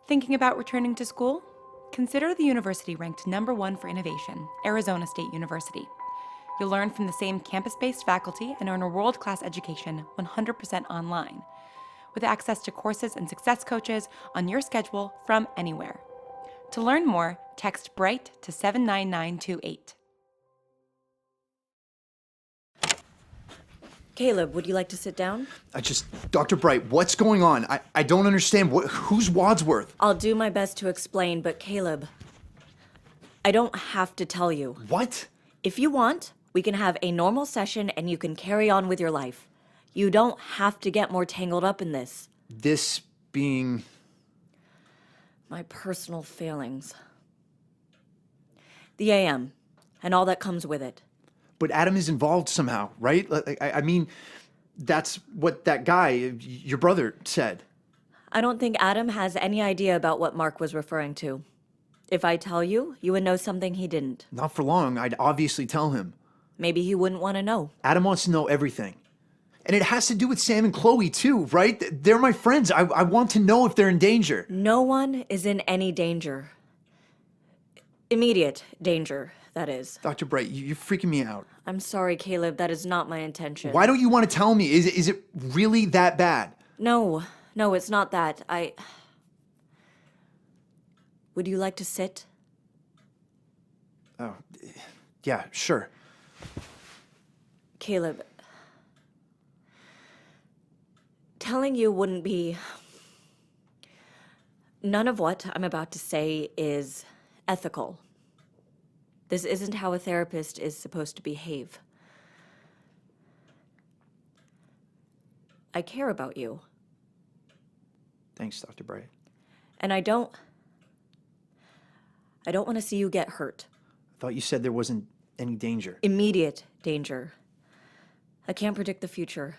Thinking about returning to school? Consider the university ranked #1 for innovation, Arizona State University. You'll learn from the same campus-based faculty and earn a world-class education 100% online, with access to courses and success coaches on your schedule from anywhere. To learn more, text BRIGHT to 79928. Caleb, would you like to sit down? Dr. Bright, what's going on? I don't understand. Who's Wadsworth? I'll do my best to explain, but Caleb, I don't have to tell you. What? If you want, we can have a normal session and you can carry on with your life. You don't have to get more tangled up in this. This being... My personal failings. The AM, and all that comes with it. But Adam is involved somehow, right? I mean, that's what that guy, your brother, said. I don't think Adam has any idea about what Mark was referring to. If I tell you, you would know something he didn't. Not for long. I'd obviously tell him. Maybe he wouldn't want to know. Adam wants to know everything. And it has to do with Sam and Chloe, too, right? They're my friends. I want to know if they're in danger. No one is in any danger. Immediate danger, that is. Dr. Bright, you're freaking me out. I'm sorry, Caleb. That is not my intention. Why don't you want to tell me? Is it really that bad? No, it's not that. Would you like to sit? Oh, yeah, sure. Caleb, telling you wouldn't be... None of what I'm about to say is ethical. This isn't how a therapist is supposed to behave. I care about you. Thanks, Dr. Bright. And I don't want to see you get hurt. I thought you said there wasn't any danger. Immediate danger. I can't predict the future,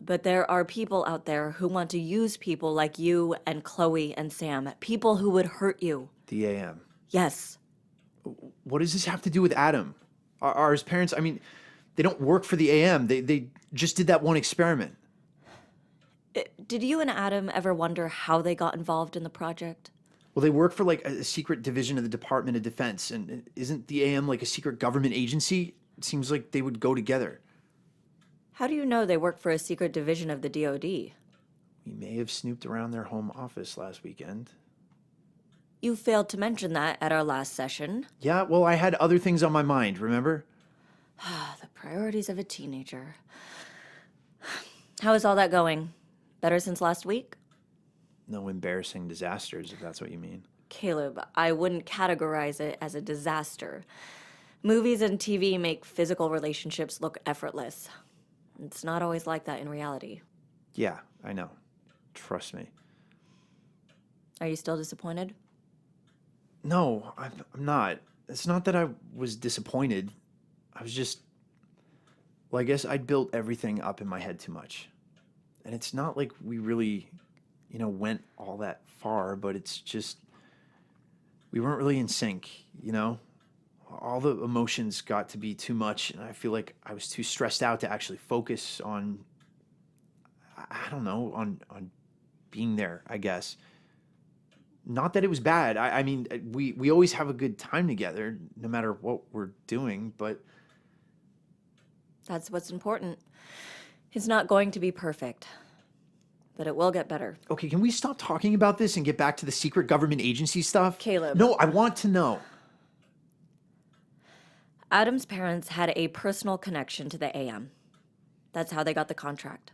but there are people out there who want to use people like you and Chloe and Sam, people who would hurt you. The AM. Yes. What does this have to do with Adam? Are his parents, I mean, they don't work for the AM. They just did that one experiment. Did you and Adam ever wonder how they got involved in the project? Well, they work for like a secret division of the Department of Defense. And isn't the AM like a secret government agency? It seems like they would go together. How do you know they work for a secret division of the DoD? We may have snooped around their home office last weekend. You failed to mention that at our last session. Yeah, well, I had other things on my mind, remember? The priorities of a teenager. How is all that going? Better since last week? No embarrassing disasters, if that's what you mean. Caleb, I wouldn't categorize it as a disaster. Movies and TV make physical relationships look effortless. It's not always like that in reality. Yeah, I know. Trust me. Are you still disappointed? No, I'm not. It's not that I was disappointed. I was just... Well, I guess I'd built everything up in my head too much. And it's not like we really, went all that far, but it's just... We weren't really in sync, All the emotions got to be too much, and I feel like I was too stressed out to actually focus on... I don't know, on being there, I guess. Not that it was bad. I mean, we always have a good time together, no matter what we're doing, but... That's what's important. It's not going to be perfect, but it will get better. Okay, can we stop talking about this and get back to the secret government agency stuff? Caleb. No, I want to know. Adam's parents had a personal connection to the AM. That's how they got the contract.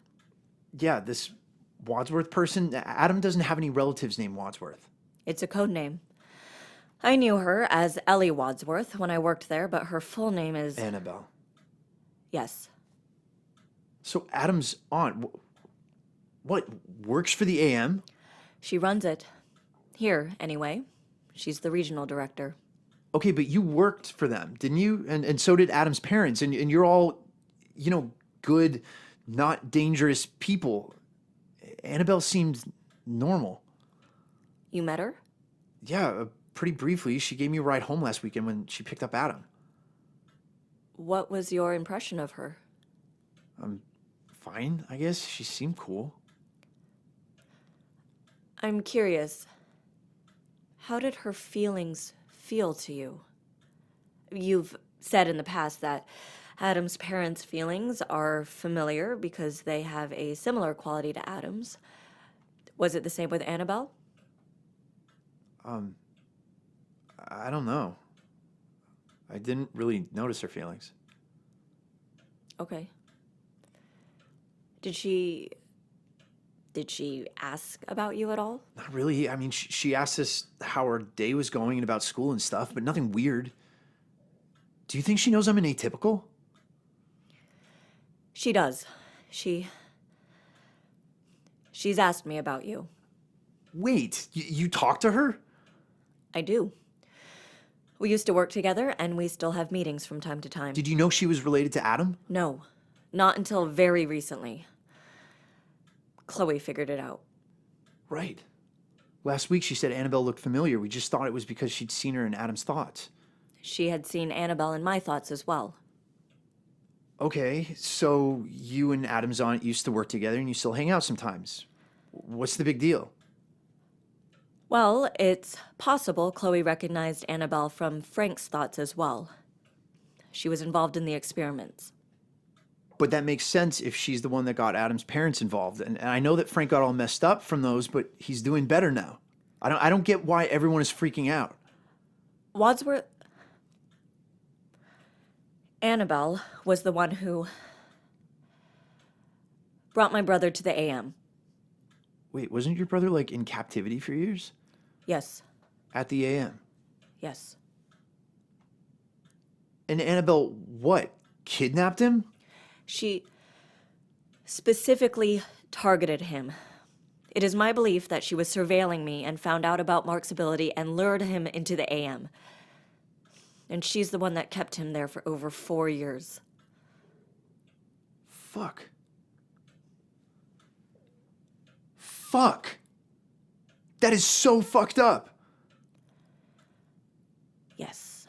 Yeah, this Wadsworth person, Adam doesn't have any relatives named Wadsworth. It's a code name. I knew her as Ellie Wadsworth when I worked there, but her full name is... Annabelle. Yes. So Adam's aunt, what, works for the AM? She runs it. Here, anyway. She's the regional director. Okay, but you worked for them, didn't you? And so did Adam's parents, and you're all, good, not dangerous people. Annabelle seemed normal. You met her? Yeah, pretty briefly. She gave me a ride home last weekend when she picked up Adam. What was your impression of her? Fine, I guess. She seemed cool. I'm curious. How did her feelings feel to you? You've said in the past that Adam's parents' feelings are familiar because they have a similar quality to Adam's. Was it the same with Annabelle? I don't know. I didn't really notice her feelings. Okay. Did she ask about you at all? Not really. I mean, she asked us how our day was going and about school and stuff, but nothing weird. Do you think she knows I'm an atypical? She does. She's asked me about you. Wait, you talked to her? I do. We used to work together, and we still have meetings from time to time. Did you know she was related to Adam? No, not until very recently. Chloe figured it out. Right. Last week she said Annabelle looked familiar. We just thought it was because she'd seen her in Adam's thoughts. She had seen Annabelle in my thoughts as well. Okay, so you and Adam's aunt used to work together and you still hang out sometimes. What's the big deal? Well, it's possible Chloe recognized Annabelle from Frank's thoughts as well. She was involved in the experiments. But that makes sense if she's the one that got Adam's parents involved. And I know that Frank got all messed up from those, but he's doing better now. I don't get why everyone is freaking out. Wadsworth... Annabelle was the one who brought my brother to the AM. Wait, wasn't your brother like in captivity for years? Yes, At the AM? yes. And Annabelle, what? Kidnapped him? She specifically targeted him. It is my belief that she was surveilling me and found out about Mark's ability and lured him into the AM. And she's the one that kept him there for over 4 years. Fuck. Fuck. That is so fucked up. Yes.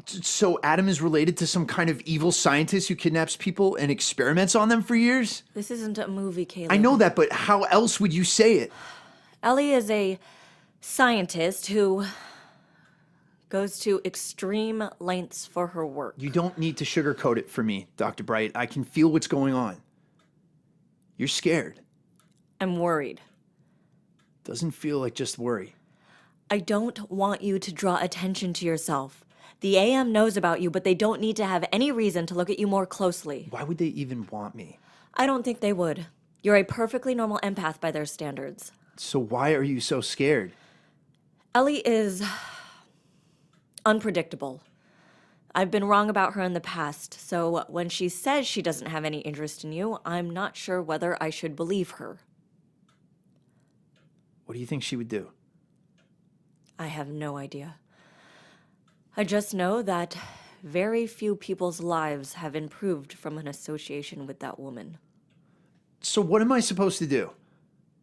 So Adam is related to some kind of evil scientist who kidnaps people and experiments on them for years? This isn't a movie, Caleb. I know that, but how else would you say it? Ellie is a scientist who goes to extreme lengths for her work. You don't need to sugarcoat it for me, Dr. Bright. I can feel what's going on. You're scared. I'm worried. Doesn't feel like just worry. I don't want you to draw attention to yourself. The AM knows about you, but they don't need to have any reason to look at you more closely. Why would they even want me? I don't think they would. You're a perfectly normal empath by their standards. So why are you so scared? Ellie is unpredictable. I've been wrong about her in the past, so when she says she doesn't have any interest in you, I'm not sure whether I should believe her. What do you think she would do? I have no idea. I just know that very few people's lives have improved from an association with that woman. So what am I supposed to do?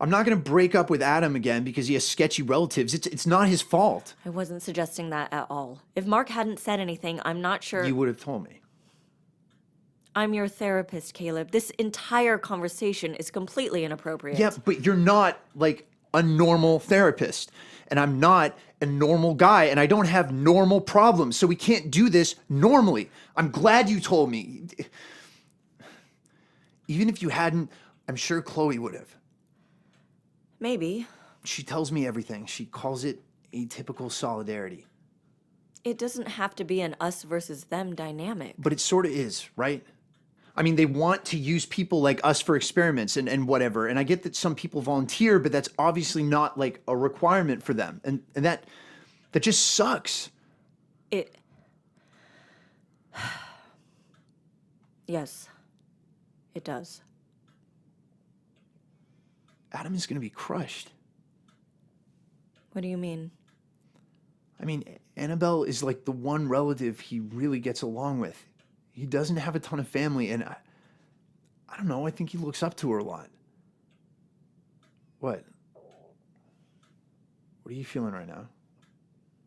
I'm not going to break up with Adam again because he has sketchy relatives. It's not his fault. I wasn't suggesting that at all. If Mark hadn't said anything, I'm not sure... You would have told me. I'm your therapist, Caleb. This entire conversation is completely inappropriate. Yeah, but you're not like a normal therapist. And I'm not a normal guy. And I don't have normal problems. So we can't do this normally. I'm glad you told me. Even if you hadn't, I'm sure Chloe would have. Maybe. She tells me everything. She calls it atypical solidarity. It doesn't have to be an us versus them dynamic. But it sort of is, right? I mean, they want to use people like us for experiments and whatever. And I get that some people volunteer, but that's obviously not like a requirement for them. And that just sucks. Yes, it does. Adam is going to be crushed. What do you mean? I mean, Annabelle is like the one relative he really gets along with. He doesn't have a ton of family, and I don't know, I think he looks up to her a lot. What? What are you feeling right now?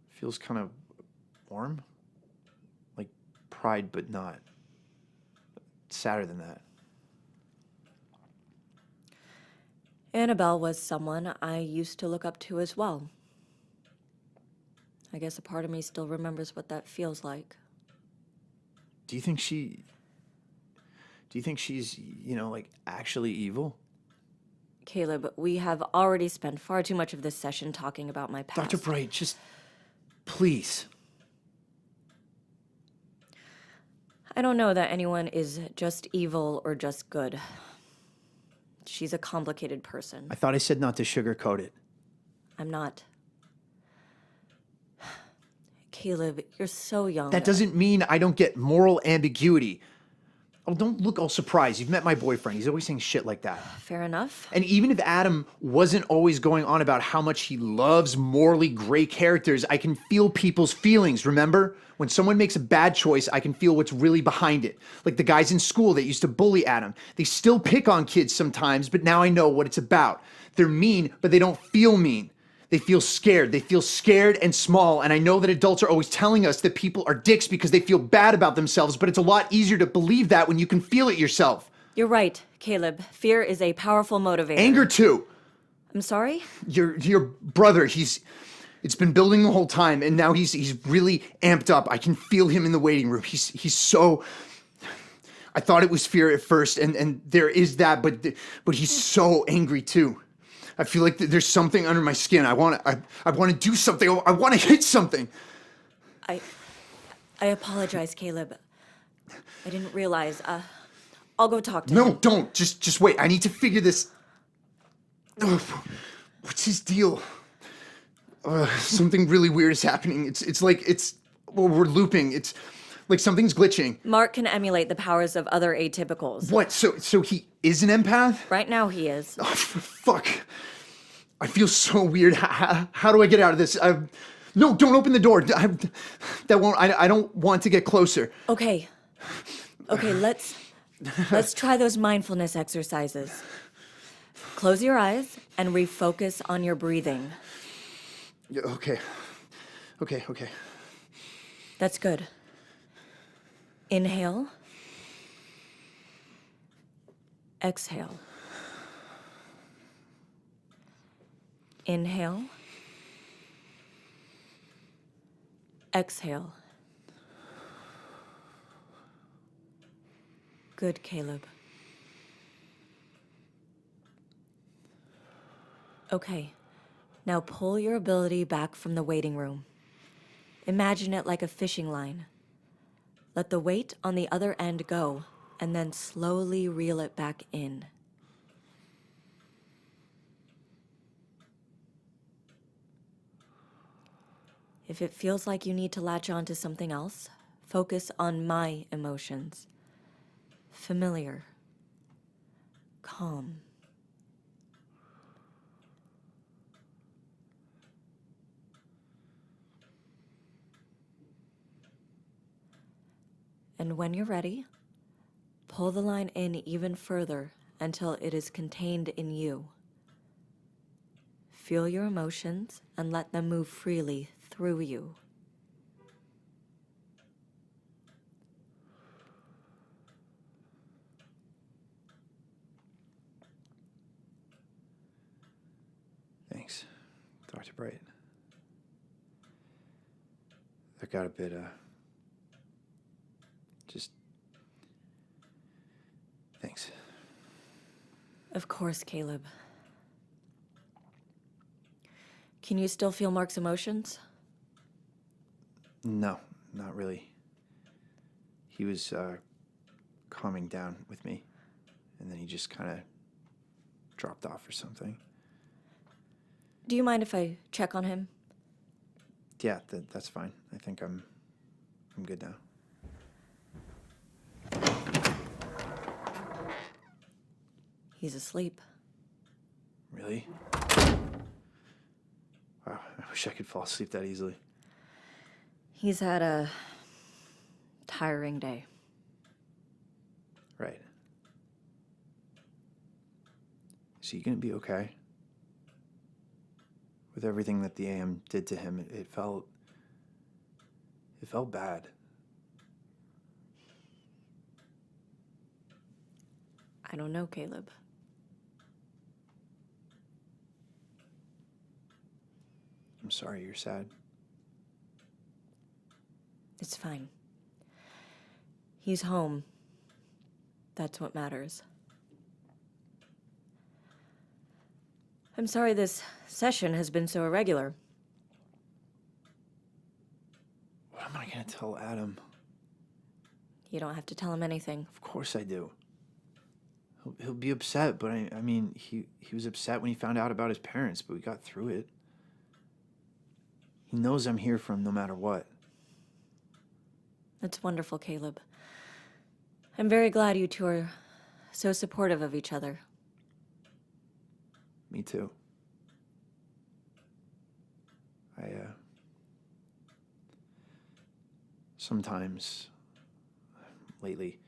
Feels kind of warm? Like pride, but not. Sadder than that. Annabelle was someone I used to look up to as well. I guess a part of me still remembers what that feels like. Do you think she's, like actually evil? Caleb, we have already spent far too much of this session talking about my past. Dr. Bright, just please. I don't know that anyone is just evil or just good. She's a complicated person. I thought I said not to sugarcoat it. I'm not. Caleb, you're so young. That doesn't mean I don't get moral ambiguity. Oh, don't look all surprised. You've met my boyfriend. He's always saying shit like that. Fair enough. And even if Adam wasn't always going on about how much he loves morally gray characters, I can feel people's feelings, remember? When someone makes a bad choice, I can feel what's really behind it. Like the guys in school that used to bully Adam. They still pick on kids sometimes, but now I know what it's about. They're mean, but they don't feel mean. They feel scared. They feel scared and small. And I know that adults are always telling us that people are dicks because they feel bad about themselves, but it's a lot easier to believe that when you can feel it yourself. You're right, Caleb. Fear is a powerful motivator. Anger too. I'm sorry? Your brother, it's been building the whole time, and now he's really amped up. I can feel him in the waiting room. He's so... I thought it was fear at first, and there is that, but he's so angry too. I feel like there's something under my skin. I want to do something. I want to hit something. I apologize, Caleb. I didn't realize. I'll go talk to him. No, don't. Just wait. I need to figure this. Ugh. What's his deal? Something really weird is happening. We're looping. It's like something's glitching. Mark can emulate the powers of other atypicals. What? So he is an empath? Right now he is. Oh, fuck. I feel so weird. How do I get out of this? No, don't open the door. I don't want to get closer. Okay, let's try those mindfulness exercises. Close your eyes and refocus on your breathing. Okay. That's good. Inhale. Exhale. Inhale. Exhale. Good, Caleb. Okay, now pull your ability back from the waiting room. Imagine it like a fishing line. Let the weight on the other end go, and then slowly reel it back in. If it feels like you need to latch on to something else, focus on my emotions. Familiar. Calm. And when you're ready, pull the line in even further until it is contained in you. Feel your emotions and let them move freely through you. Thanks, Dr. Bright. That got a bit, just... Thanks. Of course, Caleb. Can you still feel Mark's emotions? No, not really. He was, calming down with me, and then he just kind of dropped off or something. Do you mind if I check on him? Yeah, that's fine. I think I'm good now. He's asleep. Really? Wow, I wish I could fall asleep that easily. He's had a tiring day. Right. Is he gonna be okay? With everything that the AM did to him, it felt bad. I don't know, Caleb. I'm sorry you're sad. It's fine. He's home. That's what matters. I'm sorry this session has been so irregular. What am I going to tell Adam? You don't have to tell him anything. Of course I do. He'll be upset, but I mean, he was upset when he found out about his parents, but we got through it. He knows I'm here for him no matter what. That's wonderful, Caleb. I'm very glad you two are so supportive of each other. Me too. Sometimes, lately,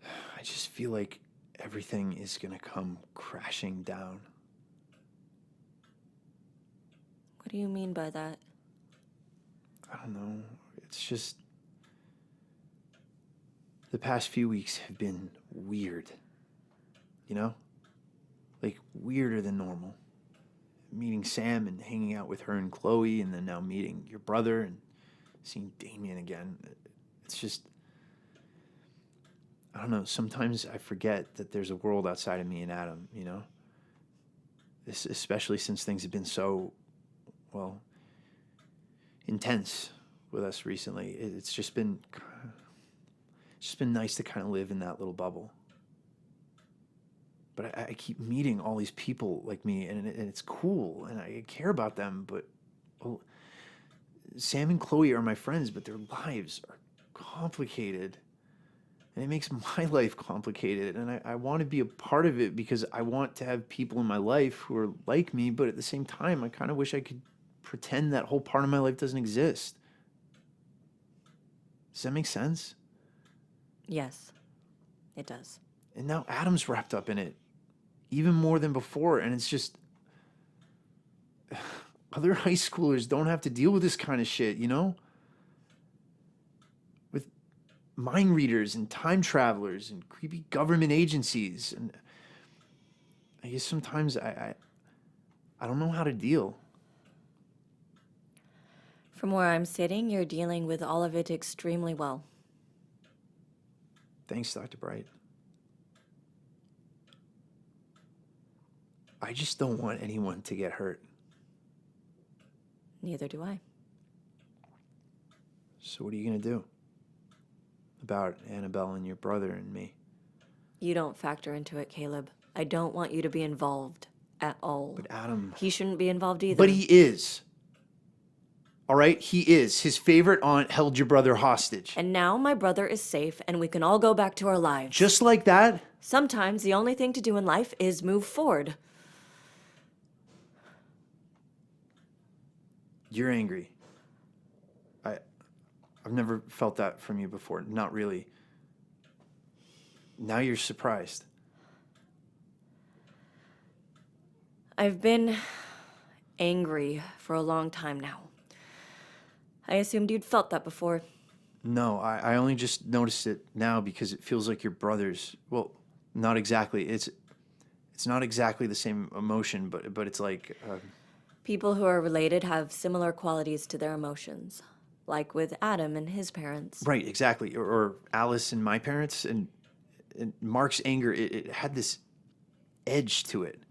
I just feel like everything is gonna come crashing down. What do you mean by that? I don't know. It's just the past few weeks have been weird. You know? Like weirder than normal. Meeting Sam and hanging out with her and Chloe, and then now meeting your brother and seeing Damien again. It's just, I don't know. Sometimes I forget that there's a world outside of me and Adam, you know? Especially since things have been so, well, intense with us recently. It's just been nice to kind of live in that little bubble. But I keep meeting all these people like me, and it's cool, and I care about them, but well, Sam and Chloe are my friends, but their lives are complicated, and it makes my life complicated, and I want to be a part of it because I want to have people in my life who are like me, but at the same time, I kind of wish I could pretend that whole part of my life doesn't exist. Does that make sense? Yes, it does. And now Adam's wrapped up in it, even more than before. And it's just, other high schoolers don't have to deal with this kind of shit, you know? With mind readers and time travelers and creepy government agencies. And I guess sometimes I don't know how to deal. From where I'm sitting, you're dealing with all of it extremely well. Thanks, Dr. Bright. I just don't want anyone to get hurt. Neither do I. So what are you going to do about Annabelle and your brother and me? You don't factor into it, Caleb. I don't want you to be involved at all. But Adam... He shouldn't be involved either. But he is. All right? He is. His favorite aunt held your brother hostage. And now my brother is safe and we can all go back to our lives. Just like that? Sometimes the only thing to do in life is move forward. You're angry. I've never felt that from you before. Not really. Now you're surprised. I've been angry for a long time now. I assumed you'd felt that before. No, I only just noticed it now because it feels like your brother's. Well, not exactly. It's not exactly the same emotion, but it's like... People who are related have similar qualities to their emotions, like with Adam and his parents. Right, exactly. Or Alice and my parents, and Mark's anger, it had this edge to it.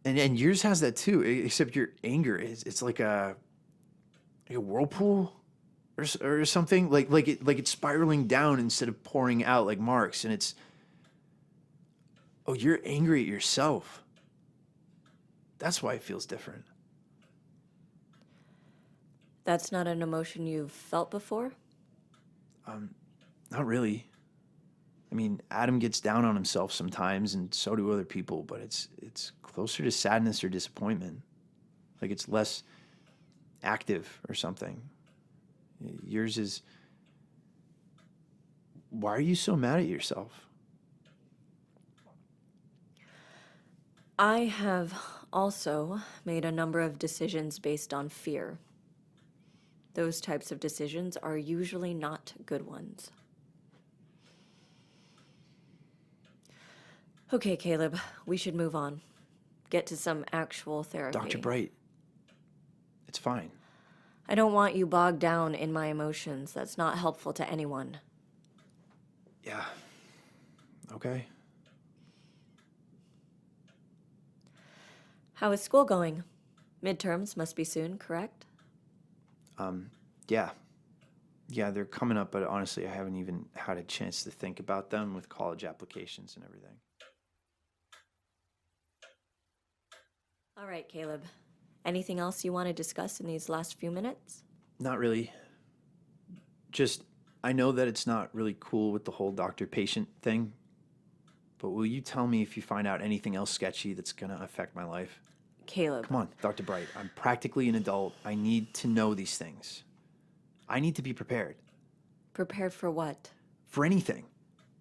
And yours has that too, except your anger it's like a whirlpool or something, like it's spiraling down instead of pouring out like Mark's, and it's, oh, you're angry at yourself. That's why it feels different. That's not an emotion you've felt before? Not really. I mean, Adam gets down on himself sometimes, and so do other people, but it's closer to sadness or disappointment. Like it's less active or something. Yours is... Why are you so mad at yourself? I have also made a number of decisions based on fear. Those types of decisions are usually not good ones. Okay, Caleb, we should move on. Get to some actual therapy. Dr. Bright, it's fine. I don't want you bogged down in my emotions. That's not helpful to anyone. Yeah. Okay. How is school going? Midterms must be soon, correct? Yeah. Yeah, they're coming up, but honestly, I haven't even had a chance to think about them with college applications and everything. All right, Caleb. Anything else you want to discuss in these last few minutes? Not really. Just, I know that it's not really cool with the whole doctor-patient thing, but will you tell me if you find out anything else sketchy that's going to affect my life? Caleb. Come on, Dr. Bright. I'm practically an adult. I need to know these things. I need to be prepared. Prepared for what? For anything.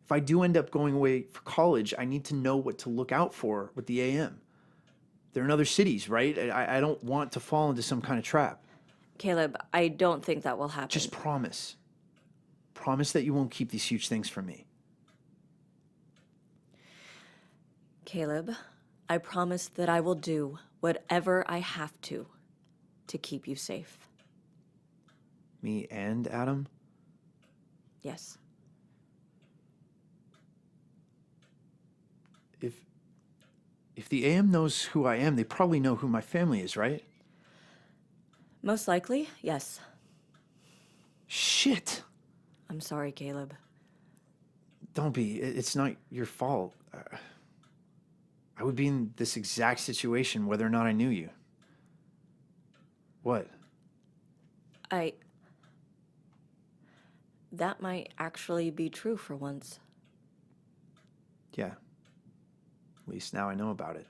If I do end up going away for college, I need to know what to look out for with the AM. They're in other cities, right? I don't want to fall into some kind of trap. Caleb, I don't think that will happen. Just promise. Promise that you won't keep these huge things from me. Caleb, I promise that I will do whatever I have to keep you safe. Me and Adam? Yes. If the AM knows who I am, they probably know who my family is, right? Most likely, yes. Shit. I'm sorry, Caleb. Don't be. It's not your fault. I would be in this exact situation whether or not I knew you. What? That might actually be true for once. Yeah. At least now I know about it.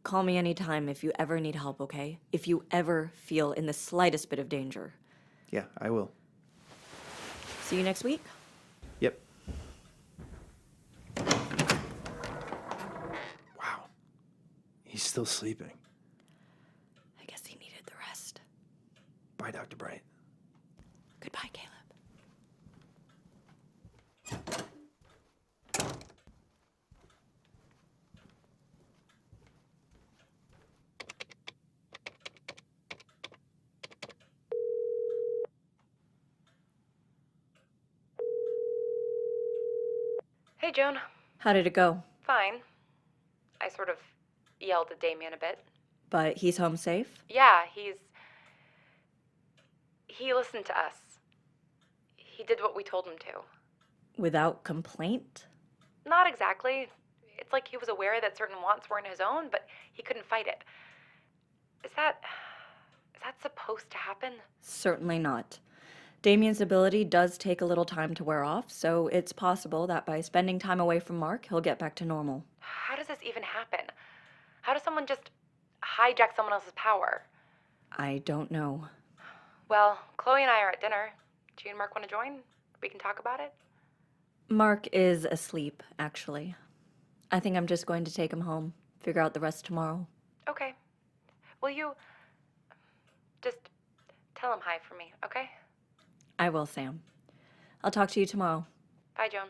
Call me anytime if you ever need help, okay? If you ever feel in the slightest bit of danger. Yeah, I will. See you next week? Yep. Wow. He's still sleeping. I guess he needed the rest. Bye, Dr. Bright. Goodbye, Caleb. Hey, Joan. How did it go? Fine. I sort of yelled at Damien a bit. But he's home safe? Yeah, he listened to us. He did what we told him to. Without complaint? Not exactly. It's like he was aware that certain wants weren't his own, but he couldn't fight it. Is that supposed to happen? Certainly not. Damien's ability does take a little time to wear off, so it's possible that by spending time away from Mark, he'll get back to normal. How does this even happen? How does someone just hijack someone else's power? I don't know. Well, Chloe and I are at dinner. Do you and Mark want to join? We can talk about it. Mark is asleep, actually. I think I'm just going to take him home, figure out the rest tomorrow. Okay. Will you just tell him hi for me, okay? I will, Sam. I'll talk to you tomorrow. Bye, Joan.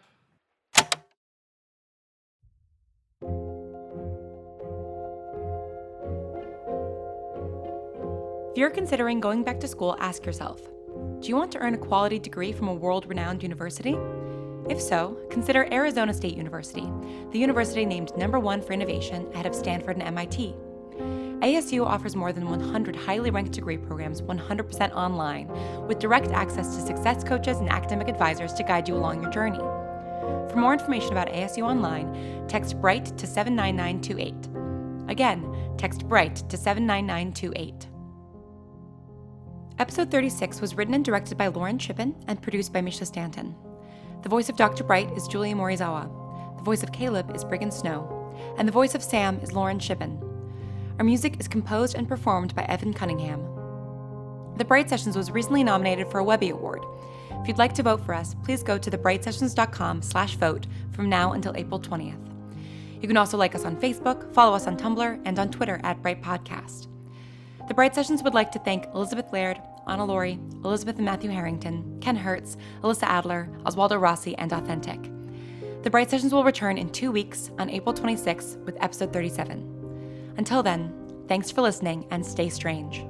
If you're considering going back to school, ask yourself, do you want to earn a quality degree from a world-renowned university? If so, consider Arizona State University, the university named #1 for innovation ahead of Stanford and MIT. ASU offers more than 100 highly ranked degree programs 100% online, with direct access to success coaches and academic advisors to guide you along your journey. For more information about ASU Online, text BRIGHT to 79928. Again, text BRIGHT to 79928. Episode 36 was written and directed by Lauren Shippen and produced by Misha Stanton. The voice of Dr. Bright is Julia Morizawa. The voice of Caleb is Brigham Snow. And the voice of Sam is Lauren Shippen. Our music is composed and performed by Evan Cunningham. The Bright Sessions was recently nominated for a Webby Award. If you'd like to vote for us, please go to thebrightsessions.com/vote from now until April 20th. You can also like us on Facebook, follow us on Tumblr, and on Twitter at Bright Podcast. The Bright Sessions would like to thank Elizabeth Laird, Anna Laurie, Elizabeth and Matthew Harrington, Ken Hertz, Alyssa Adler, Oswaldo Rossi, and Authentic. The Bright Sessions will return in 2 weeks on April 26th with episode 37. Until then, thanks for listening and stay strange.